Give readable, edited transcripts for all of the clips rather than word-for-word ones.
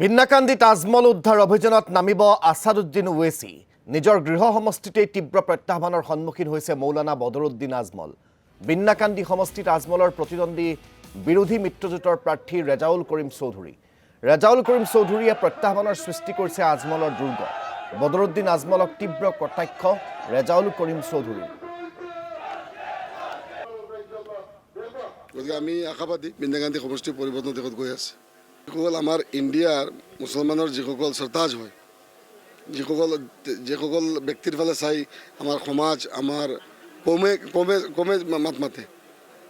ভিন্নাকান্দি তাজমহল উদ্ধাৰ অভিযানত নামিব আছাদুদ্দিন ওৱেইছি। নিজৰ গৃহ সমষ্টিতেই তীব্ৰ প্ৰত্যাহ্বানৰ সন্মুখীন হৈছে মৌলানা বদৰুদ্দিন আজমল। ভিন্নাকান্দি সমষ্টি তাজমহলৰ প্ৰতিদ্বন্দ্বী বিৰোধী মিত্ৰজোঁটৰ প্ৰাৰ্থী ৰেজাউল কৰিম চৌধুৰী। ৰেজাউল কৰিম চৌধুৰীয়ে প্ৰত্যাহ্বানৰ সৃষ্টি কৰিছে আজমলৰ দুৰ্গ। বদৰুদ্দিন আজমলক তীব্ৰ কটাক্ষ ৰেজাউল কৰিম চৌধুৰী। গতিকে আমি আশাবাদী ভিন্নাকান্দি সমষ্টি পৰিৱৰ্তন দিশত গৈ আছে। যিসকল আমাৰ ইণ্ডিয়াৰ মুছলমানৰ যিসকল চৰ্তাজ হয়, যিসকল ব্যক্তিৰ ফালে চাই আমাৰ সমাজ আমাৰ কমে মাত মাতে,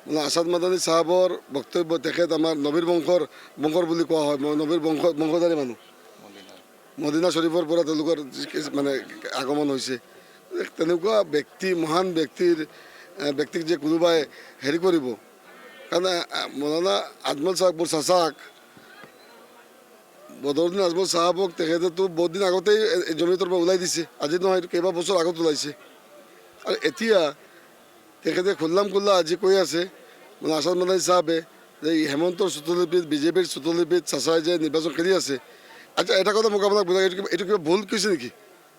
মানে আছাদ মাদানী চাহাবৰ বক্তব্য, তেখেত আমাৰ নবীৰ বংশৰ বুলি কোৱা হয়, নবীৰ বংশধাৰী মানুহ। মদিনা শ্বৰীফৰ পৰা তেওঁলোকৰ মানে আগমন হৈছে। তেনেকুৱা ব্যক্তি, মহান ব্যক্তিক যে কোনোবাই হেৰি কৰিব, কাৰণ মৌলানা আজমল চাহাব মোৰ চাচাক, বদৰুদ্দিন আজমল চাহাবক তেখেতেতো বহুত দিন আগতেই জমিয়তৰ পৰা ওলাই দিছে। আজি নহয়, কেইবা বছৰ আগত ওলাইছে। আৰু এতিয়া তেখেতে খোল্লাম আজি কৈ আছে, মানে আছাদ মাদানী চাহাবে যে হেমন্তৰ চুতলিপিত বিজেপিৰ চুতলিপিত চাচাই যে নিৰ্বাচন খেলি আছে। আচ্ছা, এটা কথা মোক আপোনাক বুজাই, এইটো কিবা ভুল কৈছে নেকি?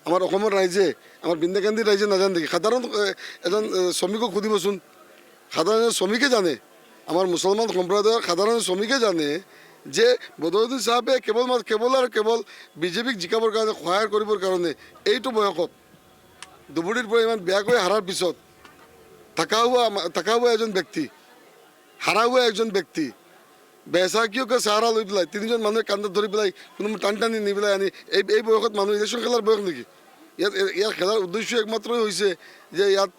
আমাৰ অসমৰ ৰাইজে, আমাৰ ভিন্নাকান্দিৰ ৰাইজে নাজানে নেকি? সাধাৰণ এজন শ্ৰমিকক সুধিবচোন, সাধাৰণ শ্ৰমিকে জানে, আমাৰ মুছলমান সম্প্ৰদায়ৰ সাধাৰণ শ্ৰমিকে জানে যে বদৰুদ্দিন চাহাবে কেৱল বিজেপিক জিকাবৰ কাৰণে, সহায় কৰিবৰ কাৰণে এইটো বয়সত দুবুৰীৰ পৰা ইমান বেয়াকৈ হাৰাৰ পিছত থকা হোৱা এজন ব্যক্তি, হাৰা হোৱা একজন ব্যক্তি, বেচাকিয়কৈ চাহাৰা লৈ পেলাই তিনিজন মানুহে কান্ধত ধৰি পেলাই কোনো টানি নি পেলাই আনি এই বয়সত মানুহ ইলেকশ্যন খেলাৰ বয়স নেকি? ইয়াৰ খেলাৰ উদ্দেশ্য একমাত্ৰই হৈছে যে ইয়াত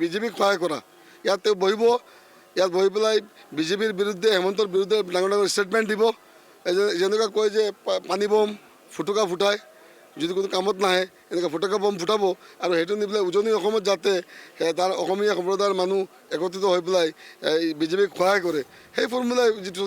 বিজেপিক সহায় কৰা। ইয়াত তেওঁ বহিব, ইয়াত বহি পেলাই বিজেপিৰ বিৰুদ্ধে, হেমন্তৰ বিৰুদ্ধে ডাঙৰ ষ্টেটমেণ্ট দিব। যেনেকুৱা কয় যে পানী বম ফুটুকা ফুটাই, যদি কোনো কামত নাহে এনেকৈ ফুটুকা বম ফুটাব, আৰু সেইটো নি পেলাই উজনি অসমত যাতে তাৰ অসমীয়া সম্প্ৰদায়ৰ মানুহ একত্ৰিত হৈ পেলাই এই বিজেপিক সহায় কৰে, সেই ফৰ্মুলাই যিটো